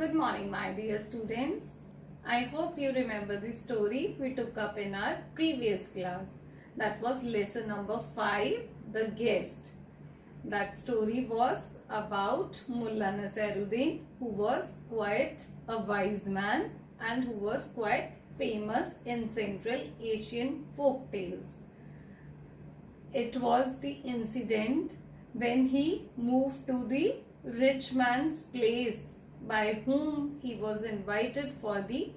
Good morning, my dear students. I hope you remember the story we took up in our previous class. That was lesson number 5, The Guest. That story was about Mullah Naseeruddin, who was quite a wise man and who was quite famous in Central Asian folk tales. It was the incident when he moved to the rich man's place by whom he was invited for the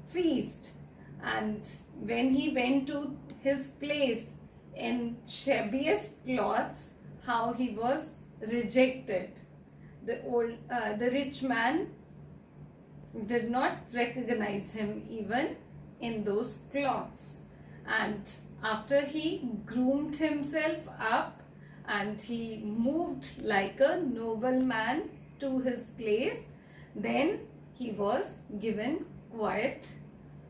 feast, and when he went to his place in shabbiest clothes, how he was rejected. The rich man did not recognize him even in those clothes, and after he groomed himself up and he moved like a nobleman to his place, then he was given quite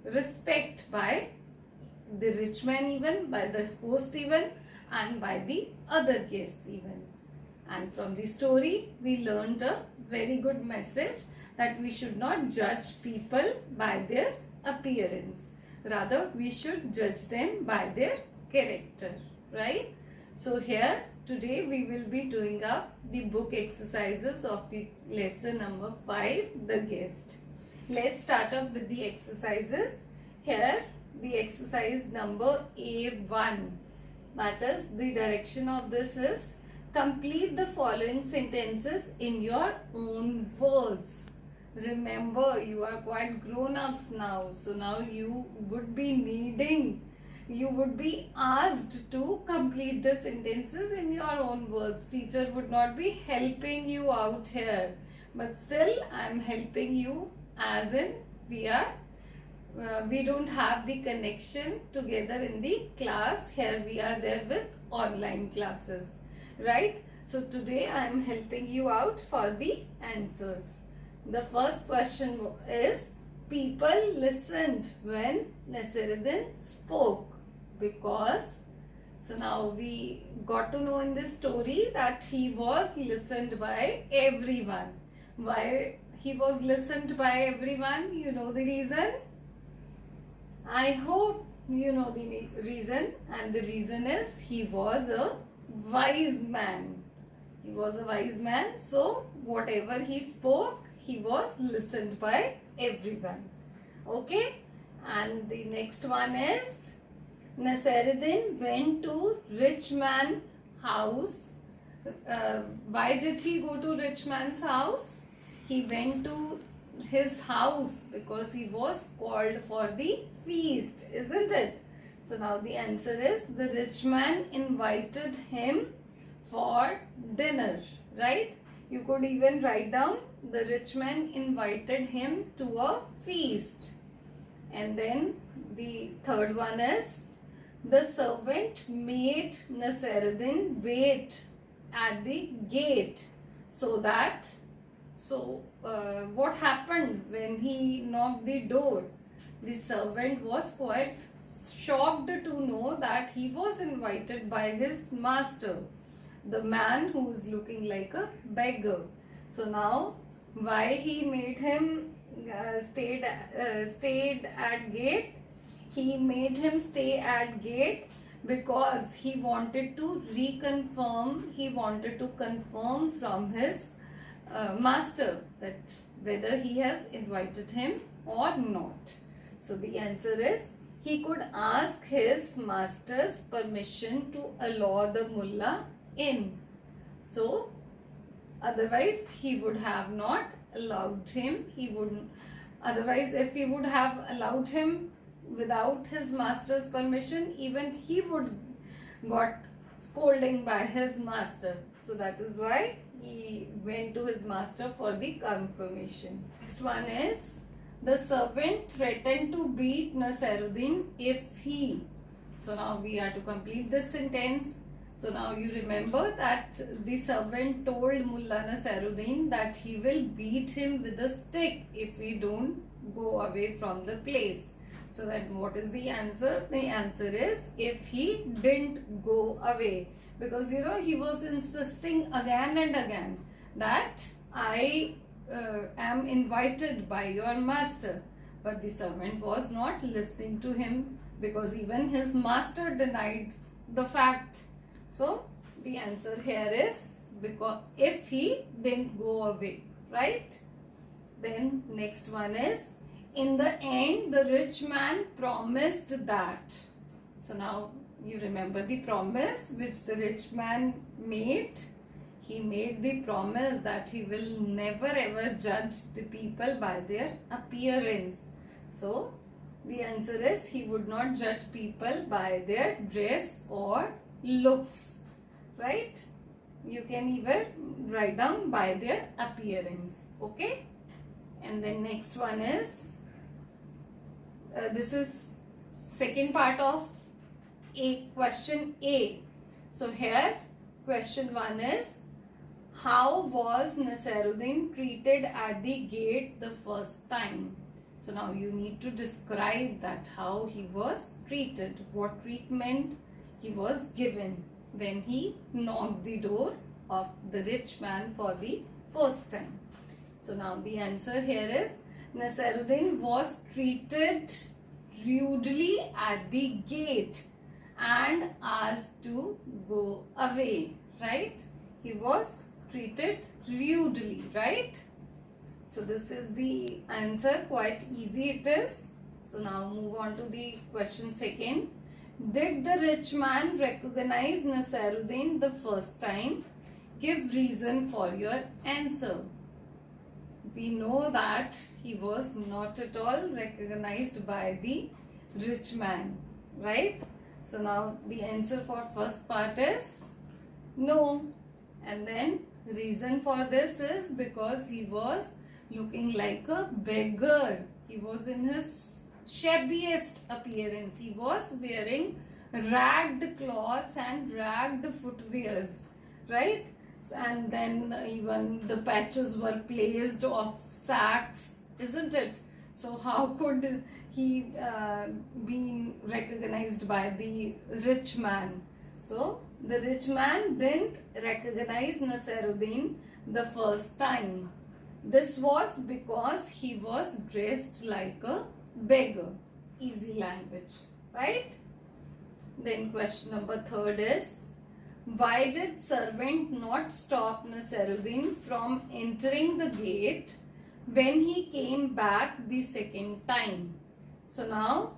respect by the rich man, even by the host even, and by the other guests even. And from the story we learned a very good message that we should not judge people by their appearance. Rather, we should judge them by their character, right? So here today we will be doing up the book exercises of the lesson number 5, The Guest. Let's start up with the exercises. Here the exercise number A1, that is, the direction of this is complete the following sentences in your own words. Remember, you are quite grown-ups now, so now you would be asked to complete the sentences in your own words. Teacher would not be helping you out here, but still I am helping you, as in we don't have the connection together in the class. Here we are there with online classes, right? So today I am helping you out for the answers. The first question is, people listened when Naseeruddin spoke. Because, so now we got to know in this story that he was listened by everyone. Why he was listened by everyone? You know the reason? I hope you know the reason, and the reason is he was a wise man. He was a wise man, so whatever he spoke, he was listened by everyone. Okay, and the next one is, Naseeruddin went to rich man house. Why did he go to rich man's house? He went to his house because he was called for the feast, isn't it? So now the answer is, the rich man invited him for dinner, right? You could even write down, the rich man invited him to a feast. And then the third one is, the servant made Naseeruddin wait at the gate what happened when he knocked the door? The servant was quite shocked to know that he was invited by his master, the man who is looking like a beggar. So now, why he made him stayed at gate? He made him stay at gate because he wanted to reconfirm, he wanted to confirm from his master that whether he has invited him or not. So the answer is, he could ask his master's permission to allow the mullah in. So otherwise he would have not allowed him. Otherwise, if he would have allowed him without his master's permission, even he would got scolding by his master. So that is why he went to his master for the confirmation. Next one is, the servant threatened to beat Naseeruddin if he. So now we are to complete this sentence. So now you remember that the servant told Mullah Naseeruddin that he will beat him with a stick if we don't go away from the place. So then what is the answer? The answer is, if he didn't go away. Because he was insisting again and again that I am invited by your master. But the servant was not listening to him, because even his master denied the fact. So the answer here is because if he didn't go away, right? Then next one is, in the end the rich man promised that. So now you remember the promise which the rich man made. He made the promise that he will never ever judge the people by their appearance. So the answer is, he would not judge people by their dress or looks, right? You can even write down by their appearance, okay? And then next one is, this is second part of question A. So here question 1 is, how was Naseeruddin treated at the gate the first time? So now you need to describe that, how he was treated, what treatment he was given when he knocked the door of the rich man for the first time. So now the answer here is, Naseeruddin was treated rudely at the gate and asked to go away, right? He was treated rudely, right? So this is the answer, quite easy it is. So now move on to the question second. Did the rich man recognize Naseeruddin the first time? Give reason for your answer. We know that he was not at all recognized by the rich man, right? So now the answer for first part is no. And then reason for this is because he was looking like a beggar. He was in his shabbiest appearance. He was wearing ragged clothes and ragged footwears, right? And then even the patches were placed of sacks, isn't it? So how could he be recognized by the rich man? So the rich man didn't recognize Naseeruddin the first time. This was because he was dressed like a beggar. Easy language, right? Then question number third is, why did servant not stop Naseeruddin from entering the gate when he came back the second time? So now,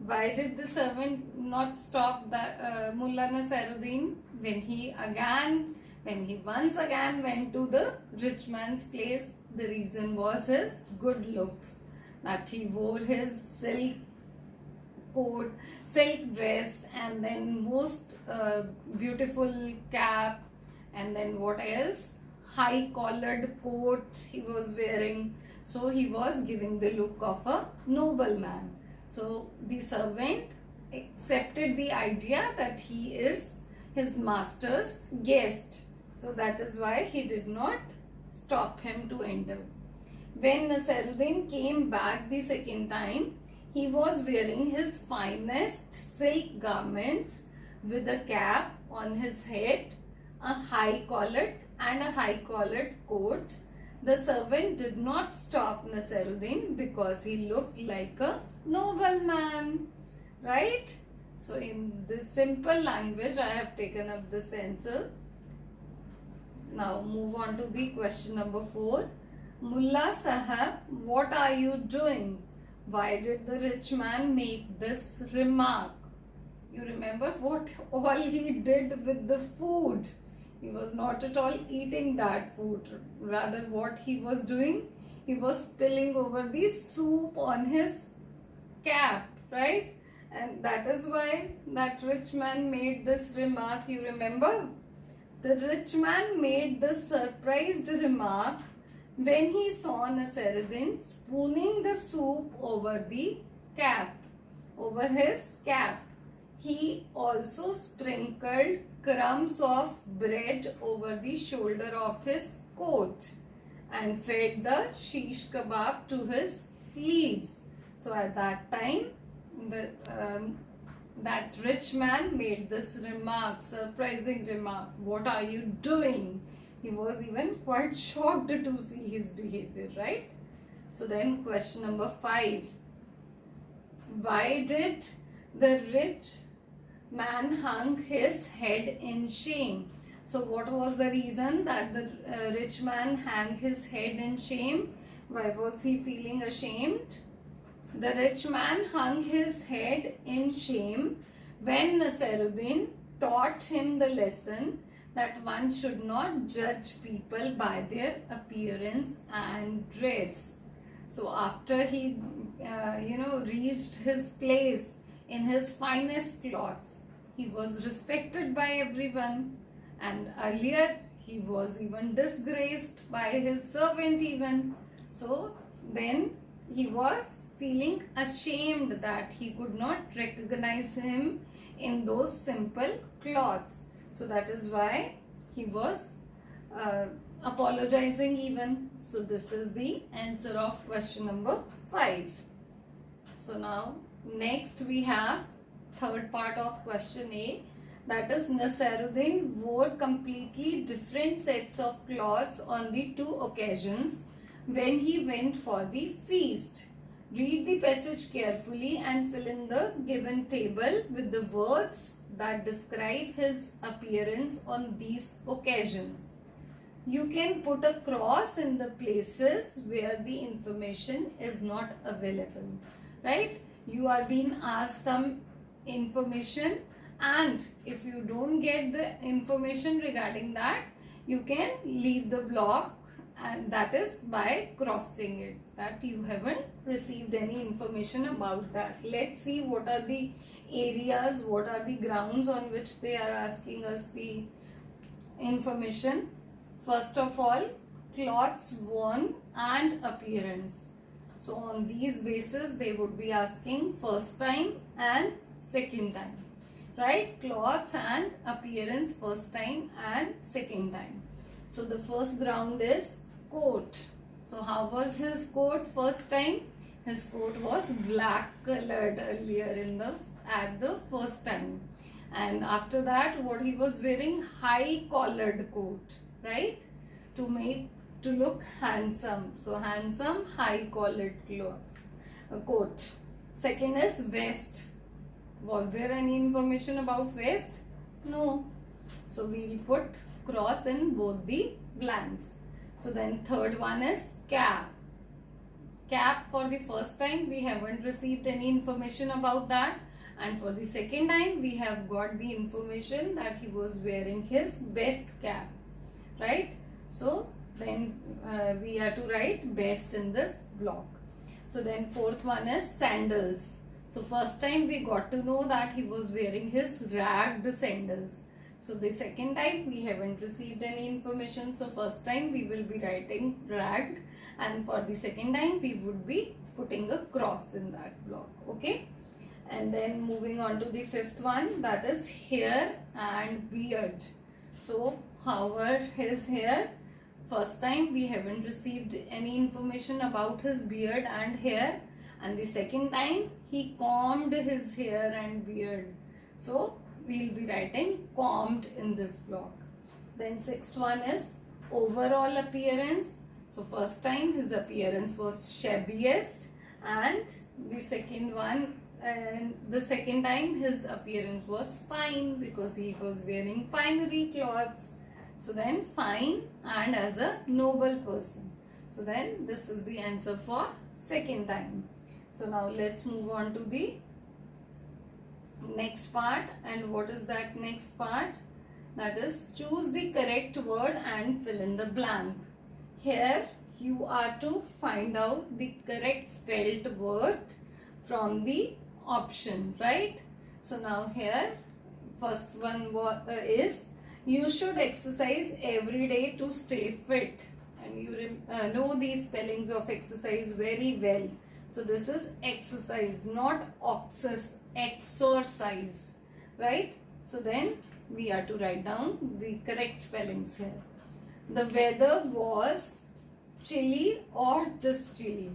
why did the servant not stop the Mullah Naseeruddin when he once again went to the rich man's place? The reason was his good looks, that he wore his silk coat, silk dress, and then most beautiful cap, and then what else? High collared coat he was wearing. So he was giving the look of a nobleman. So the servant accepted the idea that he is his master's guest. So that is why he did not stop him to enter. When Naseeruddin came back the second time, he was wearing his finest silk garments with a cap on his head, a high collared coat. The servant did not stop Naseeruddin because he looked like a nobleman, right? So in this simple language I have taken up this answer. Now move on to the question number 4. Mullah Sahab, what are you doing? Why did the rich man make this remark? You remember what all he did with the food. He was not at all eating that food. Rather, what he was doing? He was spilling over the soup on his cap, right? And that is why that rich man made this remark. You remember? The rich man made this surprised remark when he saw Naseeruddin spooning the soup over the cap, over his cap. He also sprinkled crumbs of bread over the shoulder of his coat and fed the shish kebab to his sleeves. So at that time, that rich man made this remark, surprising remark. What are you doing? He was even quite shocked to see his behavior, right? So then question number 5. Why did the rich man hung his head in shame? So what was the reason that the rich man hung his head in shame? Why was he feeling ashamed? The rich man hung his head in shame when Naseeruddin taught him the lesson that one should not judge people by their appearance and dress. So after he reached his place in his finest clothes, he was respected by everyone, and earlier he was even disgraced by his servant even. So then he was feeling ashamed that he could not recognize him in those simple clothes. So that is why he was apologizing even. So this is the answer of question number 5. So now next we have third part of question A, that is Naseeruddin wore completely different sets of clothes on the 2 occasions when he went for the feast. Read the passage carefully and fill in the given table with the words that describe his appearance on these occasions. You can put a cross in the places where the information is not available, right? You are being asked some information, and if you don't get the information regarding that, you can leave the block, and that is by crossing it, that you haven't received any information about that. Let's see what are the areas, what are the grounds on which they are asking us the information. First of all, clothes worn and appearance. So on these basis they would be asking first time and second time, right? Clothes and appearance first time and second time. So the first ground is coat. So how was his coat first time? His coat was black colored earlier at the first time, and after that what he was wearing, high collared coat, right? To look handsome. So handsome, high collared coat. Second is vest. Was there any information about vest? No. So we will put cross in both the blanks. So then third one is cap. Cap for the first time we haven't received any information about that, and for the second time we have got the information that he was wearing his best cap, right? So then we have to write best in this block. So then fourth one is sandals. So first time we got to know that he was wearing his ragged sandals. So the second time we haven't received any information. So first time we will be writing ragged, and for the second time we would be putting a cross in that block. Okay. And then moving on to the fifth one, that is hair and beard. So how were his hair? First time we haven't received any information about his beard and hair, and the second time he combed his hair and beard. So we'll be writing combed in this block. Then sixth one is overall appearance. So first time his appearance was shabbiest, and the second time his appearance was fine because he was wearing finery clothes. So then fine and as a noble person. So then this is the answer for second time. So now let's move on to the next part. And what is that next part? That is choose the correct word and fill in the blank. Here you are to find out the correct spelled word from the option, right? So now here first one is you should exercise every day to stay fit, and you know these spellings of exercise very well. So this is exercise, not exercise, right? So then we are to write down the correct spellings here. The weather was chilly or this chilly.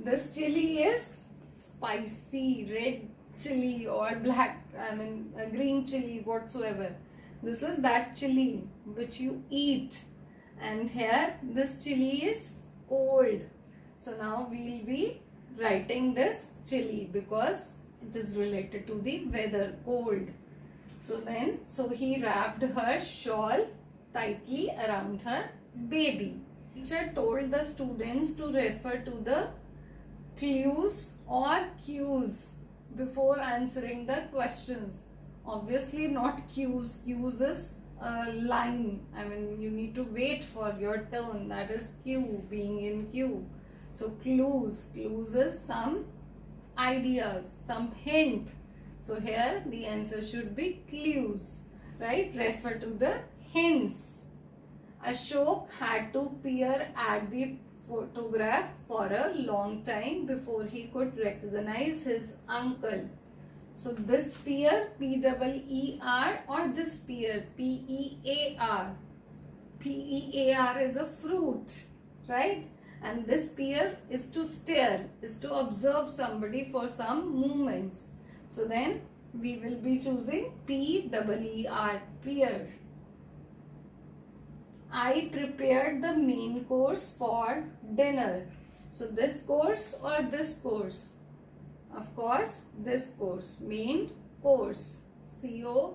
This chilly is spicy, red chilli or green chilli, whatsoever. This is that chilli which you eat, And here this chili is cold. So now we will be writing this chili because it is related to the weather, cold. So he wrapped her shawl tightly around her baby. Teacher told the students to refer to the clues or cues before answering the questions. Obviously not cues. Cues is a line. I mean, you need to wait for your turn. That is cue, being in queue. So clues. Clues is some ideas, some hint. So here the answer should be clues, right? Refer to the hints. Ashok had to peer at the photograph for a long time before he could recognize his uncle. So this peer, P-E-E-R, or this peer, P-E-A-R. P-E-A-R is a fruit, right? And this peer is to stare, is to observe somebody for some moments. So then we will be choosing P-E-E-R, peer. I prepared the main course for dinner. So this course or this course? Of course, this course, main course, C-O-U-R-S-E,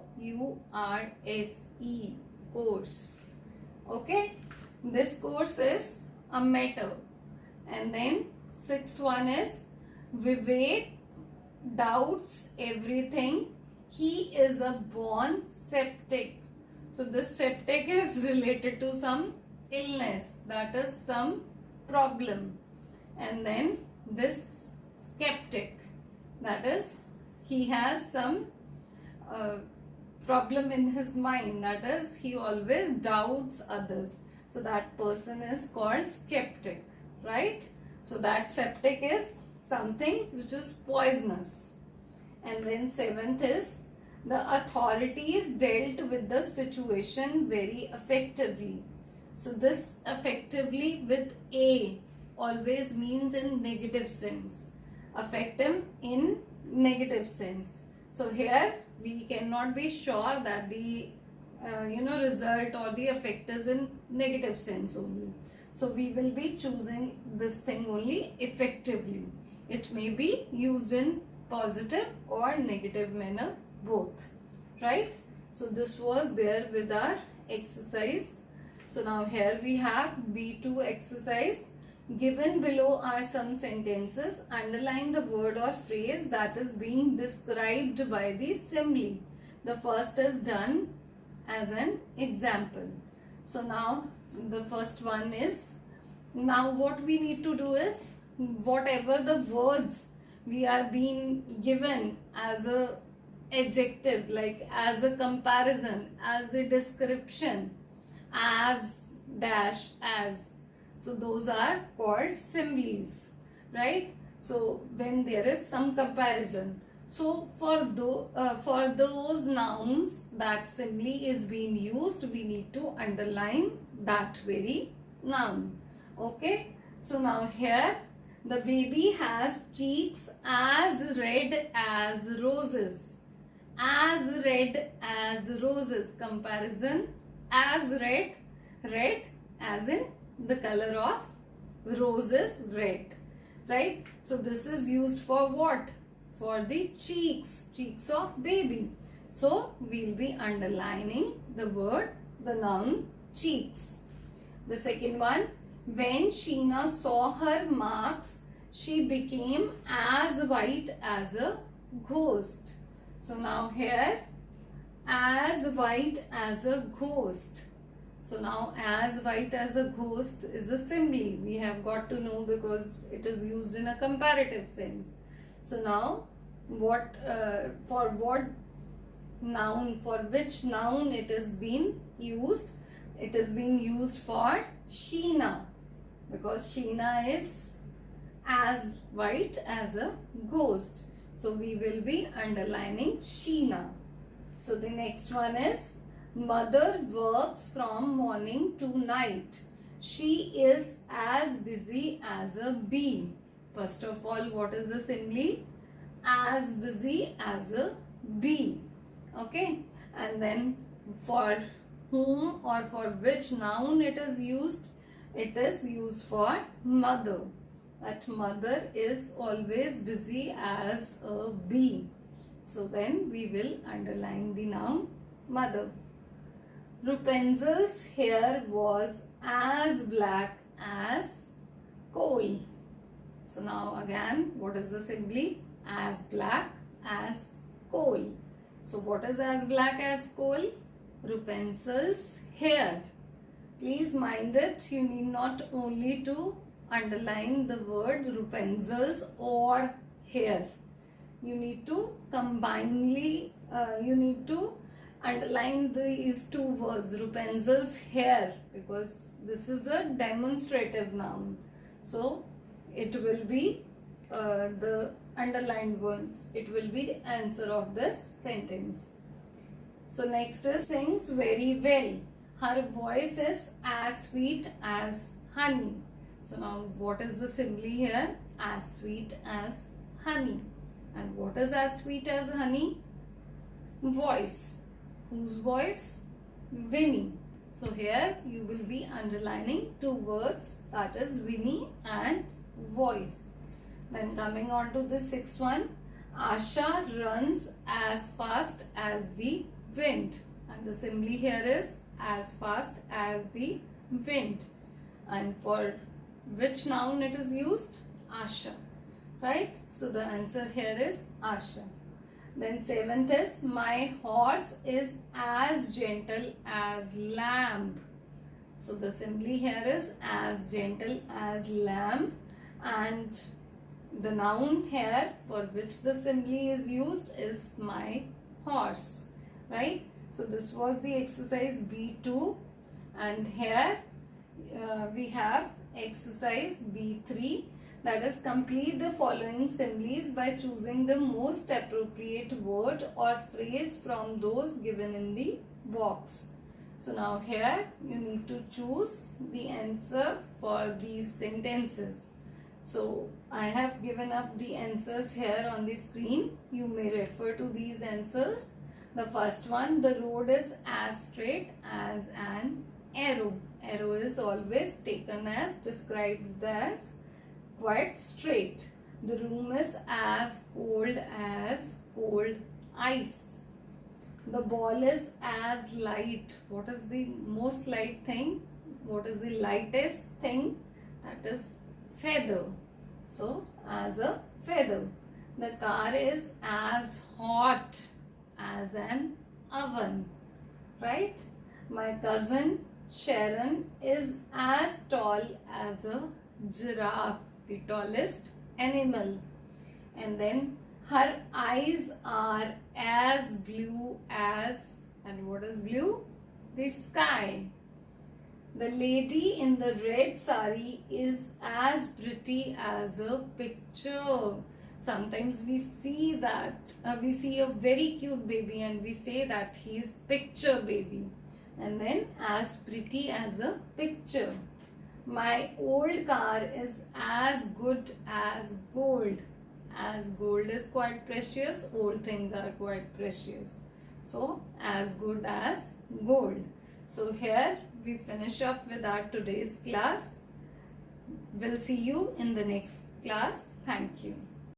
course. Okay, this course is a matter. And then sixth one is Vivek doubts everything. He is a born septic. So this septic is related to some illness, that is some problem. And then this skeptic, that is he has some problem in his mind, that is he always doubts others. So that person is called skeptic, right? So that septic is something which is poisonous. And then seventh is the authorities dealt with the situation very effectively. So this effectively with A always means in negative sense. Effective in negative sense. So here we cannot be sure that the result or the effect is in negative sense only. So we will be choosing this thing only effectively. It may be used in positive or negative manner, both, right? So this was there with our exercise. So now here we have B2 exercise. Given below are some sentences. Underline the word or phrase that is being described by the simile. The first is done as an example. So now the first one is, now what we need to do is, whatever the words we are being given as a adjective, like as a comparison, as a description, as, dash, as, so those are called similes, right? So when there is some comparison, so for those nouns that simile is being used, we need to underline that very noun. Okay, so now here the baby has cheeks as red as roses. As red as roses. Comparison, as red, red as in the color of roses, red, right? So this is used for what? For the cheeks, cheeks of baby. So we will be underlining the word, the noun cheeks. The second one, when Sheena saw her marks, she became as white as a ghost. So now here, as white as a ghost. So now as white as a ghost is a simile. We have got to know because it is used in a comparative sense. So now for what noun, for which noun it is being used? It is being used for Sheena, because Sheena is as white as a ghost. So we will be underlining Sheena. So the next one is, mother works from morning to night. She is as busy as a bee. First of all, what is the simile? As busy as a bee. Okay, and then for whom or for which noun it is used? It is used for mother. That mother is always busy as a bee. So then we will underline the noun mother. Rapunzel's hair was as black as coal. So now again, what is the simile? As black as coal. So what is as black as coal? Rapunzel's hair. Please mind it, you need not only to underline the word Rapunzel's or hair. You need to underline these two words, Rapunzel's hair, because this is a demonstrative noun. So it will be the underlined ones. It will be the answer of this sentence. So next is sings very well. Her voice is as sweet as honey. So now what is the simile here? As sweet as honey. And what is as sweet as honey? Voice. Whose voice? Winnie. So here you will be underlining two words, that is Winnie and voice. Then coming on to the sixth one, Asha runs as fast as the wind. And the simile here is as fast as the wind. And for which noun it is used? Asha. Right? So the answer here is Asha. Then seventh is, my horse is as gentle as lamb. So the simile here is as gentle as lamb, and the noun here for which the simile is used is my horse. Right? So this was the exercise B2, and here we have exercise B3. That is, complete the following similes by choosing the most appropriate word or phrase from those given in the box. So now here you need to choose the answer for these sentences. So I have given up the answers here on the screen. You may refer to these answers. The first one, the road is as straight as an arrow. Arrow is always taken as, described as quite straight. The room is as cold ice. The ball is as light. What is the most light thing? What is the lightest thing? That is feather. So as a feather. The car is as hot as an oven. Right? My cousin Sharon is as tall as a giraffe, the tallest animal. And then her eyes are as blue as, and what is blue? The sky. The lady in the red sari is as pretty as a picture. Sometimes we see that, we see a very cute baby and we say that he is picture baby. And then as pretty as a picture. My old car is as good as gold. As gold is quite precious, old things are quite precious. So, as good as gold. So, here we finish up with our today's class. We'll see you in the next class. Thank you.